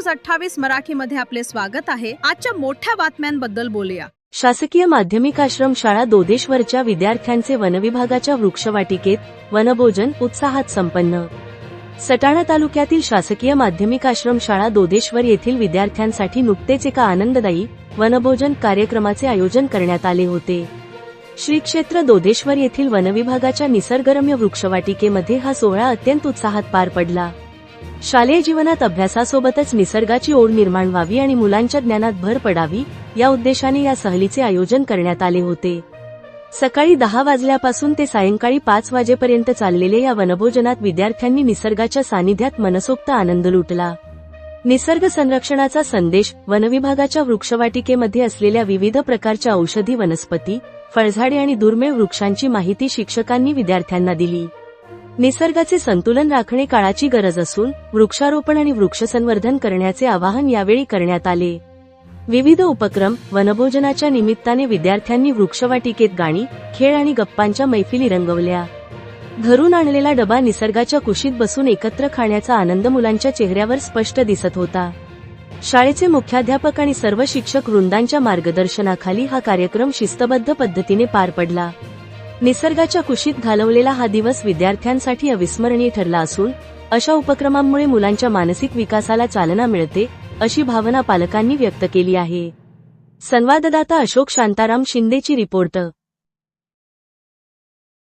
News 28 मराठीमध्ये आपले स्वागत आहे। आजच्या मोठ्या बातम्यांबद्दल बोलूया। शासकीय माध्यमिक आश्रम शाळा दोदेश्वरच्या विद्यार्थ्यांचे वनविभागाच्या वृक्षवाटिकेत वनभोजन उत्साहात संपन्न। सटाणा तालुक्यातील शासकीय माध्यमिक आश्रम शाळा दोदेश्वर येथील विद्यार्थ्यांसाठी नुकतेच एका आनंददायी वनभोजन कार्यक्रमाचे आयोजन करण्यात आले होते। श्री क्षेत्र दोदेश्वर येथील वनविभागाच्या निसर्गरम्य वृक्षवाटिकेमध्ये हा सोहळा अत्यंत उत्साहात पार पडला। शालेय जीवनात अभ्यासासोबतच निसर्गाची ओढ निर्माण व्हावी आणि मुलांच्या ज्ञानात भर पडावी या उद्देशाने या सहलीचे आयोजन करण्यात आले होते। सकाळी 10 वाजल्यापासून ते सायंकाळी 5 वाजेपर्यंत चाललेल्या या वनभोजनात विद्यार्थ्यांनी निसर्गाच्या सानिध्यात मनसोक्त आनंद लुटला। निसर्ग संरक्षणाचा संदेश, वनविभागाच्या वृक्षवाटिकेमध्ये असलेल्या विविध प्रकारच्या औषधी वनस्पती, फळझाडे आणि दुर्मिळ वृक्षांची माहिती शिक्षकांनी विद्यार्थ्यांना दिली। निसर्गाचे संतुलन राखणे काळाची गरज असून वृक्षारोपण आणि वृक्षसंवर्धन करण्याचे आवाहन यावेळी करण्यात आले। विविध उपक्रम, वनभोजनाच्या निमित्ताने विद्यार्थ्यांनी वृक्षवाटिकेत गाणी, खेळ आणि गप्पांच्या मैफिली रंगवल्या। घरून आणलेला डबा निसर्गाच्या कुशीत बसून एकत्र खाण्याचा आनंद मुलांच्या चेहऱ्यावर स्पष्ट दिसत होता। शाळेचे मुख्याध्यापक आणि सर्व शिक्षक वृंदांच्या मार्गदर्शनाखाली हा कार्यक्रम शिस्तबद्ध पद्धतीने पार पडला। निसर्गाच्या कुशीत घालवलेला हा दिवस विद्यार्थ्यांसाठी अविस्मरणीय ठरला असून अशा उपक्रमांमुळे मुलांच्या मानसिक विकासाला चालना मिळते अशी भावना पालकांनी व्यक्त केली आहे। संवाददाता अशोक शांताराम शिंदेची रिपोर्ट।